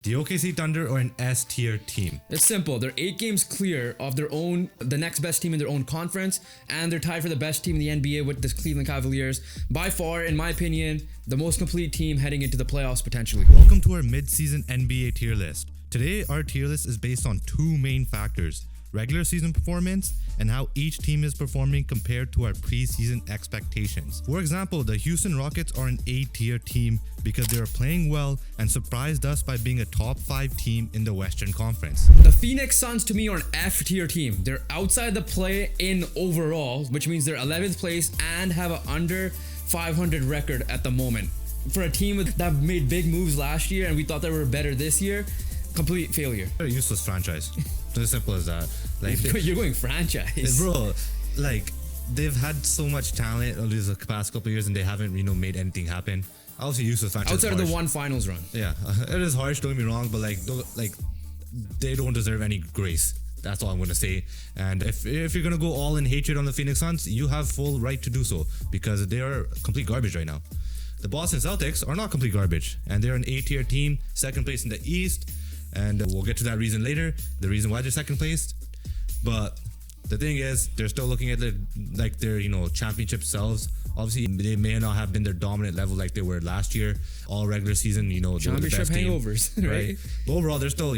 The OKC Thunder are an S tier team. It's simple. They're 8 games clear of the next best team in their own conference, and they're tied for the best team in the NBA with the Cleveland Cavaliers. By far, in my opinion, the most complete team heading into the playoffs potentially. Welcome to our mid-season NBA tier list. Today, our tier list is based on two main factors: regular season performance and how each team is performing compared to our preseason expectations. For example, the Houston Rockets are an A-tier team because they are playing well and surprised us by being a top 5 team in the Western Conference. The Phoenix Suns to me are an F-tier team. They're outside the play-in overall, which means they're 11th place and have an under 500 record at the moment. For a team that made big moves last year and we thought they were better this year, complete failure. They're a useless franchise. It's as simple as that. You're going franchise. Bro, they've had so much talent over the past couple of years and they haven't, made anything happen. Obviously, useless franchise. Outside of the one finals run. Yeah, it is harsh, don't get me wrong, but they don't deserve any grace. That's all I'm gonna say. And if you're gonna go all in hatred on the Phoenix Suns, you have full right to do so because they are complete garbage right now. The Boston Celtics are not complete garbage, and they're an A-tier team, second place in the East. And we'll get to that reason later, the reason why they're second placed. But the thing is, they're still looking at their championship selves. Obviously, they may not have been their dominant level like they were last year. All regular season, they were the championship best team, hangovers, right? But overall, they're still,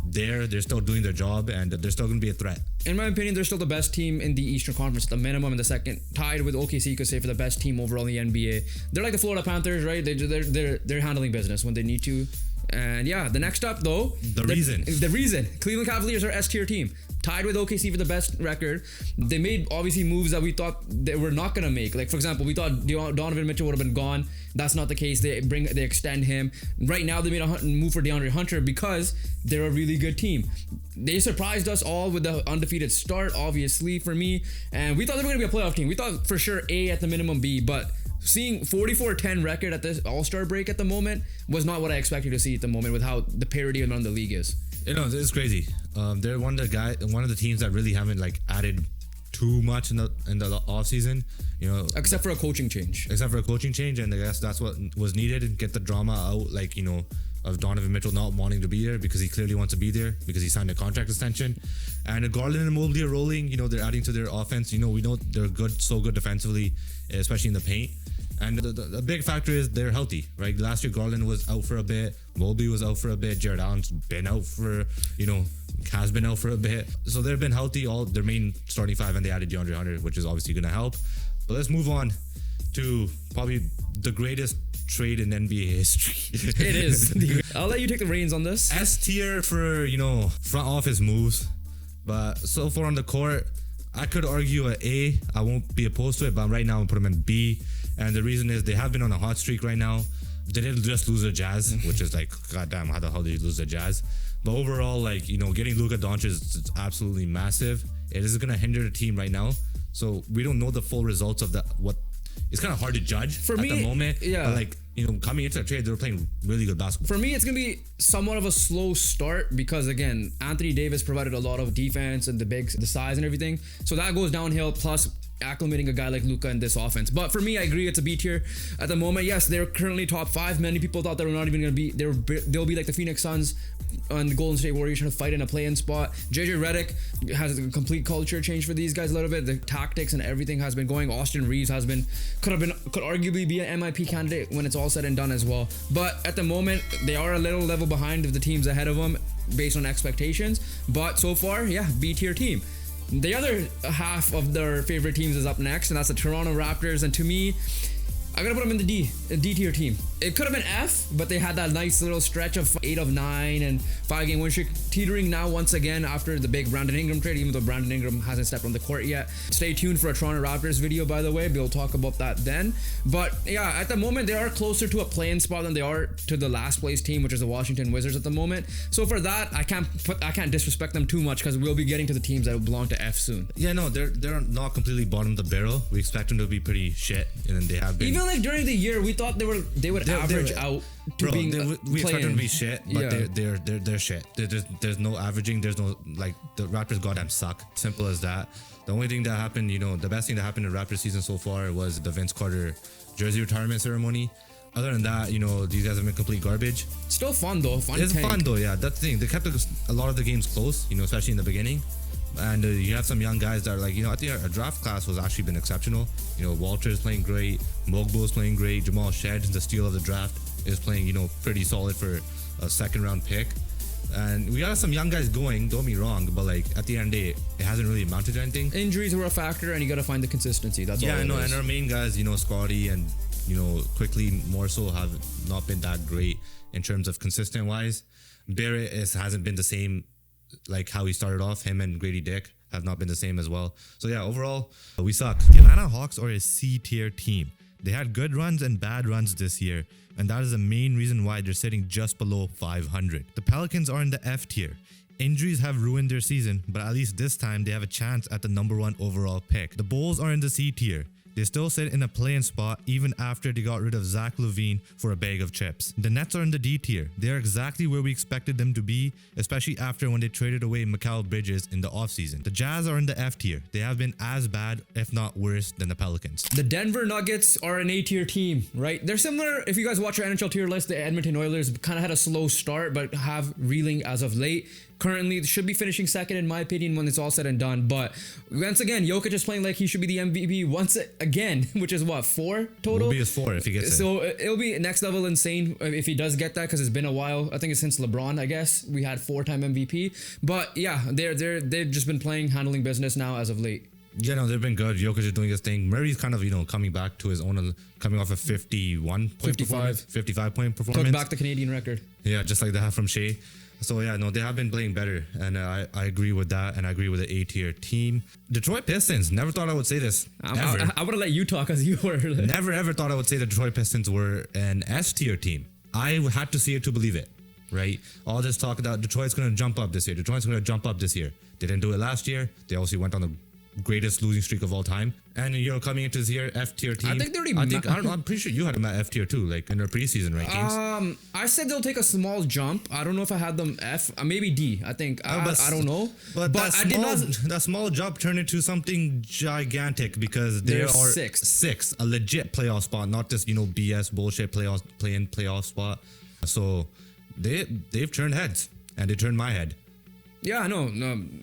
they're still doing their job and they're still going to be a threat. In my opinion, they're still the best team in the Eastern Conference at the minimum, and the second, tied with OKC, you could say, for the best team overall in the NBA. They're like the Florida Panthers, right? They're handling business when they need to. And yeah, the next up though, the reason Cleveland Cavaliers are S-tier team, tied with OKC for the best record. They made obviously moves that we thought they were not gonna make. Like for example, we thought Donovan Mitchell would have been gone. That's not the case. They extend him. Right now they made a move for DeAndre Hunter because they're a really good team. They surprised us all with the undefeated start, obviously for me, and we thought they were gonna be a playoff team. We thought for sure A at the minimum, B, but seeing 44-10 record at this All-Star break at the moment was not what I expected to see at the moment with how the parity around the league is. It's crazy. They're one of the teams that really haven't added too much in the offseason. Except for a coaching change. And I guess that's what was needed and get the drama out, of Donovan Mitchell not wanting to be there because he clearly wants to be there because he signed a contract extension. And Garland and Mobley are rolling. They're adding to their offense. We know they're so good defensively, especially in the paint. And the big factor is they're healthy, right? Last year, Garland was out for a bit. Mobley was out for a bit. Jared Allen's been out for, has been out for a bit. So they've been healthy, all their main starting five, and they added DeAndre Hunter, which is obviously going to help. But let's move on to probably the greatest trade in NBA history. It is. I'll let you take the reins on this. S tier for, front office moves. But so far on the court, I could argue an A. I won't be opposed to it, but right now I'm put them in B. And the reason is they have been on a hot streak right now. They didn't just lose the Jazz, which is goddamn, how the hell did you lose the Jazz? But overall, getting Luka Doncic is absolutely massive. It is going to hinder the team right now. So we don't know the full results of what. It's kind of hard to judge at the moment. Yeah. But coming into the trade, they were playing really good basketball. For me, it's going to be somewhat of a slow start because, again, Anthony Davis provided a lot of defense and the size and everything. So that goes downhill, plus acclimating a guy like Luka in this offense. But for me, I agree it's a B tier at the moment. Yes, they're currently top 5. Many people thought they were not even going to be. They'll be like the Phoenix Suns and the Golden State Warriors trying to fight in a play-in spot. JJ Redick has a complete culture change for these guys a little bit. The tactics and everything has been going. Austin Reeves could arguably be an MIP candidate when it's all said and done as well. But at the moment, they are a little level behind of the teams ahead of them based on expectations. But so far, yeah, B tier team. The other half of their favorite teams is up next, and that's the Toronto Raptors. And to me, I gotta put them in the D tier team. It could have been F, but they had that nice little stretch of 8 of 9 and 5-game win streak, teetering now once again after the big Brandon Ingram trade, even though Brandon Ingram hasn't stepped on the court yet. Stay tuned for a Toronto Raptors video, by the way. We'll talk about that then. But yeah, at the moment, they are closer to a play-in spot than they are to the last place team, which is the Washington Wizards at the moment. So for that, I can't disrespect them too much because we'll be getting to the teams that belong to F soon. Yeah, no, they're not completely bottom of the barrel. We expect them to be pretty shit, and then they have been. Even during the year, we thought they would average out to being we expect them to be shit, but yeah. they're shit. There's no averaging. There's no the Raptors goddamn suck. Simple as that. The only thing that happened, the best thing that happened in Raptors season so far was the Vince Carter jersey retirement ceremony. Other than that, these guys have been complete garbage. Still fun though. It's fun though, yeah. That's the thing. They kept a lot of the games close, especially in the beginning. And you have some young guys that are like, I think our draft class was actually been exceptional. Walter's playing great, Mogbo's playing great, Jamal Shed, the steal of the draft, is playing, pretty solid for a second round pick. And we got some young guys going, don't be wrong, but like at the end of the day, it hasn't really amounted to anything. Injuries were a factor, and you got to find the consistency. That's all. Yeah, I know. And our main guys, Scotty and Quickly more so have not been that great in terms of consistent wise. Barrett hasn't been the same like how he started off. Him and Grady Dick have not been the same as well. So yeah, overall, we suck. The Atlanta Hawks are a C-tier team. They had good runs and bad runs this year, and that is the main reason why they're sitting just below 500. The Pelicans are in the F tier. Injuries have ruined their season, but at least this time they have a chance at the #1 overall pick. The Bulls are in the C tier. They still sit in a play-in spot even after they got rid of Zach LaVine for a bag of chips. The Nets are in the D tier. They are exactly where we expected them to be, especially after when they traded away Mikal Bridges in the offseason. The Jazz are in the F tier. They have been as bad, if not worse, than the Pelicans. The Denver Nuggets are an A-tier team, right? They're similar. If you guys watch our NHL tier list, the Edmonton Oilers kind of had a slow start, but have reeling as of late. Currently, should be finishing second in my opinion when it's all said and done. But once again, Jokic is playing like he should be the MVP once again, which is what, 4 total? Will be his 4 if he gets it. So it'll be next level insane if he does get that, because it's been a while. I think it's since LeBron, I guess. We had 4-time MVP. But yeah, they've just been handling business now as of late. Yeah, no, they've been good. Jokic is doing his thing. Murray's kind of, coming back to his own, coming off a 55 point performance. Took back the Canadian record. Yeah, just like that from Shea. So yeah, no, they have been playing better, and I agree with that, and I agree with the A-tier team. Detroit Pistons. Never thought I would say this. Ever. I would have let you talk as you were. Never ever thought I would say the Detroit Pistons were an S-tier team. I had to see it to believe it, right? All this talk about Detroit's going to jump up this year. Detroit's going to jump up this year. They didn't do it last year. They obviously went on the greatest losing streak of all time. And coming into this year, F-tier team. I think they already. I'm pretty sure you had them at F-tier too, like in their preseason rankings. I said they'll take a small jump. I don't know if I had them F, maybe D. I think I don't know. But that small jump turned into something gigantic because they are six, a legit playoff spot, not just BS bullshit playoff spot. So they've turned heads, and they turned my head. Yeah, no,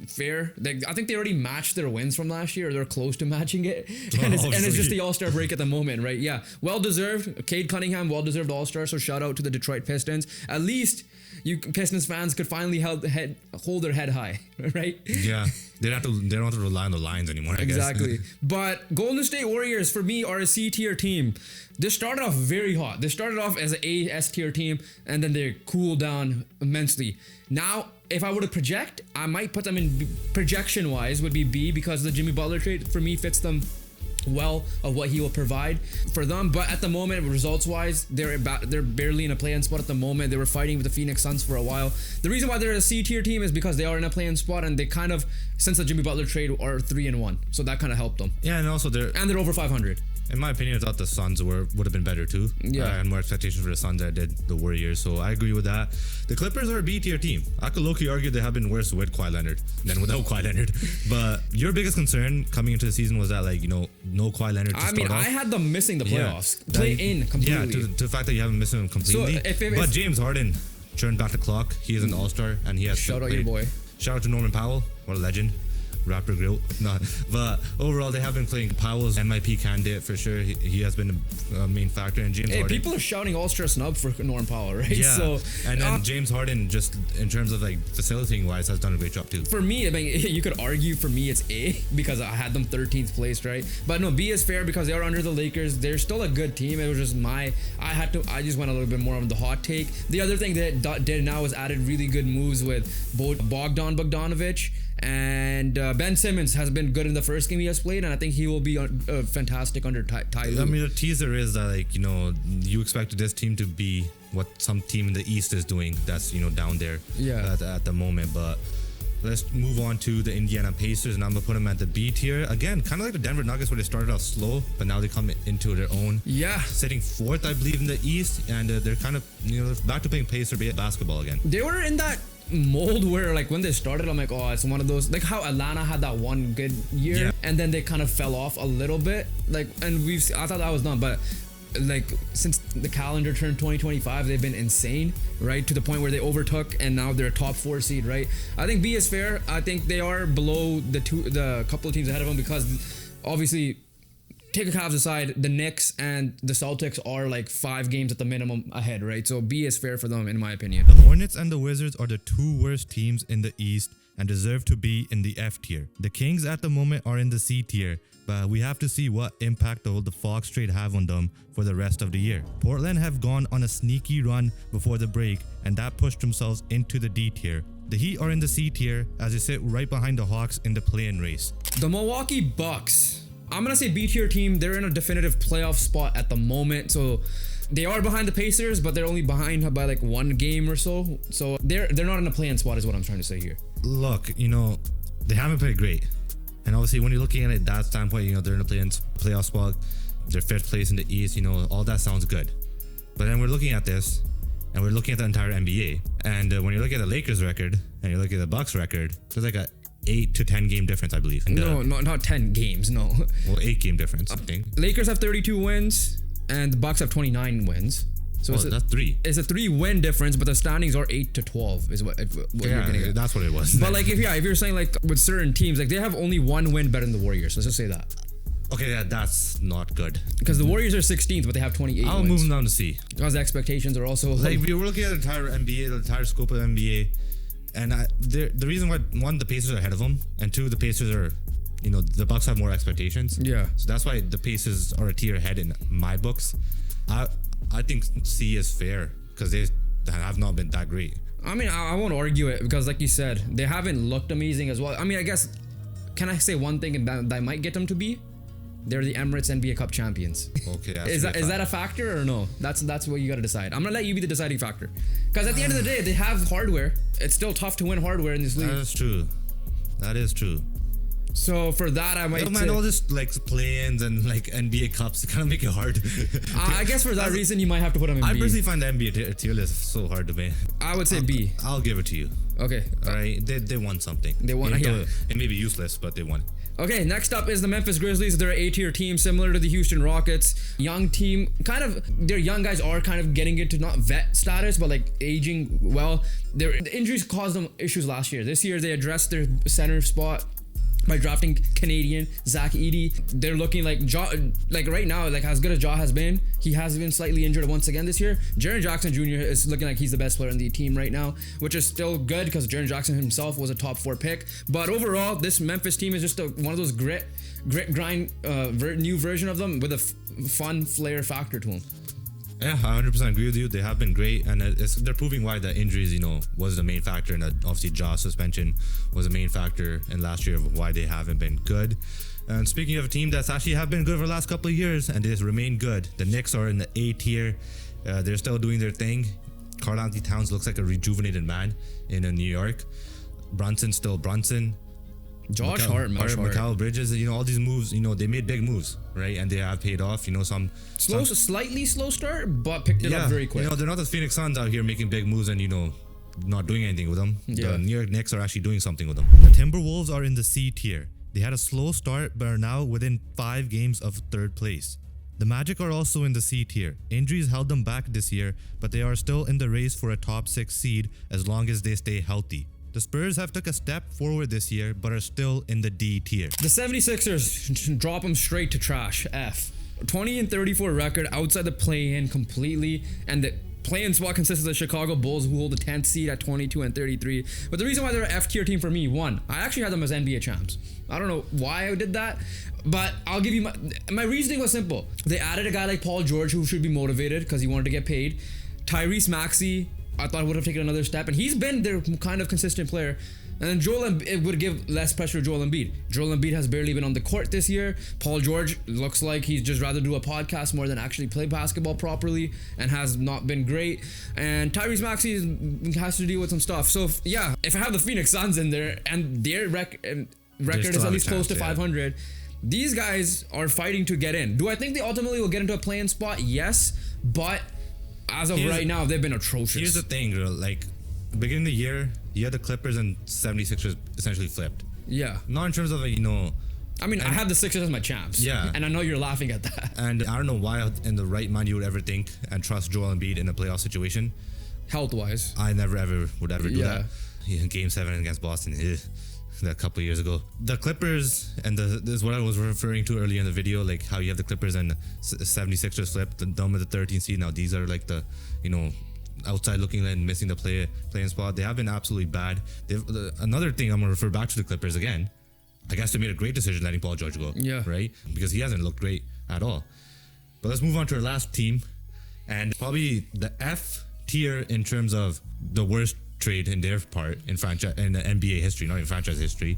fair. I think they already matched their wins from last year, or they're close to matching it. And it's just the All-Star break at the moment, right? Yeah, well-deserved. Cade Cunningham, well-deserved All-Star, so shout out to the Detroit Pistons. At least you Pistons fans could finally hold their head high, right? Yeah, they don't have to rely on the lines anymore, I guess. Exactly. But Golden State Warriors, for me, are a C-tier team. They started off very hot. They started off as an A-S-tier team, and then they cooled down immensely. Now, if I were to project, I might put them in projection-wise would be B, because the Jimmy Butler trade for me fits them well of what he will provide for them. But at the moment, results-wise, they're barely in a play-in spot at the moment. They were fighting with the Phoenix Suns for a while. The reason why they're a C-tier team is because they are in a play-in spot, and they kind of, since the Jimmy Butler trade, are 3-1. So that kind of helped them. Yeah, and also they're over 500. In my opinion, I thought the Suns would have been better too. Yeah. I had more expectations for the Suns than I did the Warriors, so I agree with that. The Clippers are a B-tier team. I could low-key argue they have been worse with Kawhi Leonard than without Kawhi Leonard. But your biggest concern coming into the season was that, no Kawhi Leonard to start off. I had them missing the playoffs. Play-in completely. Yeah, to the fact that you haven't missed him completely. But James Harden turned back the clock. He is an All-Star, and he has shout out your boy. Shout out to Norman Powell. What a legend. Rapper Grill. No, but overall they have been playing. Powell's MIP candidate for sure. He has been a main factor. And James Harden. People are shouting All-Star snub for Norman Powell, right? Yeah. So, and then James Harden, just in terms of facilitating wise, has done a great job too. For me, you could argue for me it's A, because I had them 13th place, right? But no, B is fair because they are under the Lakers. They're still a good team. It was just I just went a little bit more on the hot take. The other thing that did now was added really good moves with both Bogdanovic and Ben Simmons has been good in the first game he has played, and I think he will be fantastic under Ty Lue. I mean, the teaser is that you expected this team to be what some team in the East is doing. That's down there at the moment. But let's move on to the Indiana Pacers, and I'm gonna put them at the B tier again, kind of like the Denver Nuggets, where they started off slow, but now they come into their own. Yeah, sitting 4th, I believe, in the East, and they're kind of back to playing Pacer basketball again. They were in that mold where when they started, I'm like, oh, it's one of those, like how Atlanta had that one good year, and then they kind of fell off a little bit, and I thought that was done. But like since the calendar turned 2025, they've been insane, right? To the point where they overtook and now they're a top 4 seed, right? I think B is fair. I think they are below the couple of teams ahead of them because obviously, take the Cavs aside, the Knicks and the Celtics are like 5 games at the minimum ahead, right? So B is fair for them in my opinion. The Hornets and the Wizards are the 2 worst teams in the East and deserve to be in the F tier. The Kings at the moment are in the C tier, but we have to see what impact the Fox trade have on them for the rest of the year. Portland have gone on a sneaky run before the break, and that pushed themselves into the D tier. The Heat are in the C tier as they sit right behind the Hawks in the play-in race. The Milwaukee Bucks, I'm gonna say B tier team. They're in a definitive playoff spot at the moment, so they are behind the Pacers, but they're only behind by like 1 game or so. So they're not in a play-in spot, is what I'm trying to say here. Look, they haven't played great. And obviously, when you're looking at it that standpoint, they're in a playoff spot. They're 5th place in the East. All that sounds good. But then we're looking at this, and we're looking at the entire NBA. And when you look at the Lakers record, and you look at the Bucks record, there's like a 8 to 10 game difference, I believe. No, not 10 games, no. Well, 8 game difference, I think. Lakers have 32 wins, and the Bucks have 29 wins. So that's 3. It's a 3-win difference, but the standings are 8 to 12 is what you're getting at. That's what it was. But like if you're saying like with certain teams, like they have only 1 win better than the Warriors. Let's just say that. Okay, yeah, that's not good. Because the Warriors are 16th, but they have 28 I'll wins. move them down to C. Because the expectations are also like we were looking at the entire NBA, the entire scope of the NBA, and the reason why, 1, the Pacers are ahead of them, and 2, the Pacers are, the Bucks have more expectations. Yeah. So that's why the Pacers are a tier ahead in my books. I think C is fair because they have not been that great. I mean, I won't argue it because, like you said, they haven't looked amazing as well. I mean, I guess, can I say one thing that might get them to B? They're the Emirates NBA Cup champions. Okay, is that a factor or no? That's what you got to decide. I'm gonna let you be the deciding factor. Because at the end of the day, they have hardware. It's still tough to win hardware in this league. That is true. So for that, I might say, all this like play-ins and like NBA cups kind of make it hard. I guess for that reason, you might have to put them in B. I personally find the NBA tier list so hard to make. I would say B. I'll give it to you. Okay. All right. They won something. They won. Yeah. It may be useless, but they won. Okay, next up is the Memphis Grizzlies. They're an A-tier team, similar to the Houston Rockets. Young team, their young guys are kind of getting into not vet status, but like aging well. The injuries caused them issues last year. This year, they addressed their center spot by drafting Canadian Zach Edey. They're looking like Ja, like right now, like as good as Ja has been, he has been slightly injured once again this year. Jaren Jackson Jr. is looking like he's the best player on the team right now, which is still good because Jaren Jackson himself was a top 4 pick. But overall, this Memphis team is just one of those grit grind new version of them with a fun flair factor to them. Yeah, I 100% agree with you. They have been great, and they're proving why the injuries, was the main factor, and obviously Ja's suspension was the main factor in last year of why they haven't been good. And speaking of a team that's actually have been good for the last couple of years, and they just remain good, the Knicks are in the A tier. They're still doing their thing. Karl-Anthony Towns looks like a rejuvenated man in New York. Brunson's still Brunson. Josh Hart, Mikal Bridges, all these moves, they made big moves, right? And they have paid off, some slightly slow start, but picked it up very quick. They're not the Phoenix Suns out here making big moves and, not doing anything with them. Yeah. The New York Knicks are actually doing something with them. The Timberwolves are in the C tier. They had a slow start but are now within 5 games of 3rd place. The Magic are also in the C tier. Injuries held them back this year, but they are still in the race for a top 6 seed as long as they stay healthy. The Spurs have took a step forward this year, but are still in the D tier. The 76ers drop them straight to trash. F. 20-34 record outside the play-in completely, and the play-in spot consists of the Chicago Bulls, who hold the 10th seed at 22-33. But the reason why they're an F tier team for me, 1, I actually had them as NBA champs. I don't know why I did that, but I'll give you my reasoning was simple. They added a guy like Paul George, who should be motivated because he wanted to get paid. Tyrese Maxey, I thought would have taken another step, and he's been their kind of consistent player. And then it would give less pressure to Joel Embiid. Joel Embiid has barely been on the court this year. Paul George looks like he's just rather do a podcast more than actually play basketball properly, and has not been great. And Tyrese Maxey has to deal with some stuff. So if I have the Phoenix Suns in there and their record is at least close to 500, these guys are fighting to get in. Do I think they ultimately will get into a play-in spot? Yes, but as of right now, they've been atrocious. Here's the thing, girl. Like, beginning of the year, you had the Clippers and 76ers essentially flipped. Yeah. Not in terms of, I I mean, I had the Sixers as my champs. Yeah. And I know you're laughing at that. And I don't know why in the right mind you would ever think and trust Joel Embiid in a playoff situation. Health-wise. I never ever would ever do Yeah. that. Yeah, Game 7 against Boston, a couple of years ago. The Clippers, and this is what I was referring to earlier in the video, like how you have the Clippers and 76ers flipped, them at the 13th seed. Now these are like the, outside looking and missing the playing spot. They have been absolutely bad. Another thing, I'm gonna refer back to the Clippers again. I guess they made a great decision letting Paul George go. Yeah. Right? Because he hasn't looked great at all. But let's move on to our last team, and probably the F tier in terms of the worst trade in their part in the NBA history, not in franchise history.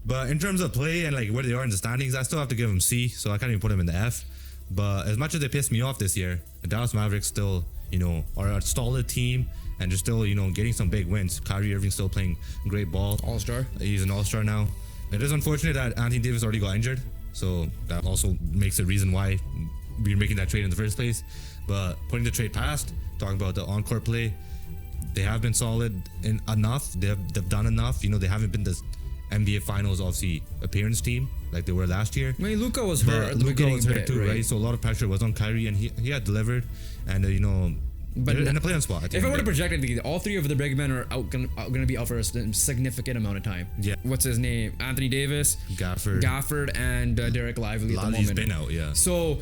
But in terms of play and like where they are in the standings, I still have to give them C, so I can't even put them in the F. But as much as they pissed me off this year, the Dallas Mavericks still, are a solid team and they're still, getting some big wins. Kyrie Irving's still playing great ball. All-star. He's an all-star now. It is unfortunate that Anthony Davis already got injured, so that also makes a reason why we're making that trade in the first place. But putting the trade past, talking about the on-court play, they have been solid enough. They've done enough. They haven't been this NBA Finals obviously appearance team like they were last year. I mean, Luka was hurt. at the Luka beginning was of hurt it, too, right? So a lot of pressure was on Kyrie, and he had delivered, and But they're in a play-in spot. if I were to project it, all three of the big men are going to be out for a significant amount of time. Yeah. What's his name? Anthony Davis, Gafford, and Derek Lively at the Lively's moment. been out, yeah. So,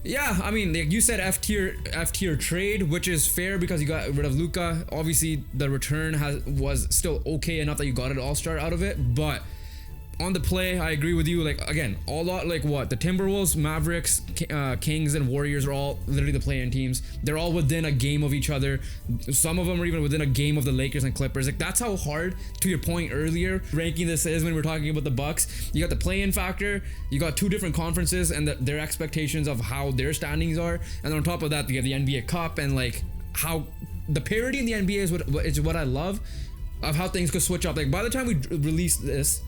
yeah, I mean, like you said, F tier trade, which is fair because you got rid of Luka. Obviously, the return was still okay enough that you got an all-star out of it, but on the play, I agree with you. Like, again, a lot like what? The Timberwolves, Mavericks, Kings, and Warriors are all literally the play-in teams. They're all within a game of each other. Some of them are even within a game of the Lakers and Clippers. Like, that's how hard, to your point earlier, ranking this is when we're talking about the Bucks. You got the play-in factor. You got two different conferences and their expectations of how their standings are. And on top of that, you have the NBA Cup and, like, how the parity in the NBA is what I love of how things could switch up. Like, by the time we release this,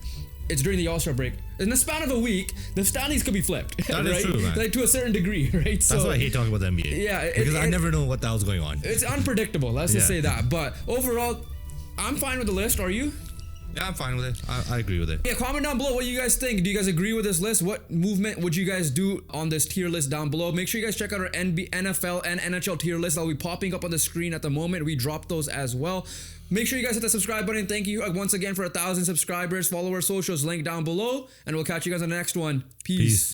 it's during the All-Star break. In the span of a week, the standings could be flipped. That right? is true, man. Like, to a certain degree, right? That's why I hate talking about the NBA. Yeah, because I never know what the hell's going on. It's unpredictable. Let's just say that. But overall, I'm fine with the list. Are you? Yeah, I'm fine with it. I agree with it. Yeah, comment down below what you guys think. Do you guys agree with this list? What movement would you guys do on this tier list down below? Make sure you guys check out our NFL and NHL tier list. That'll be popping up on the screen at the moment. We dropped those as well. Make sure you guys hit the subscribe button. Thank you once again for 1,000 subscribers. Follow our socials, link down below. And we'll catch you guys on the next one. Peace.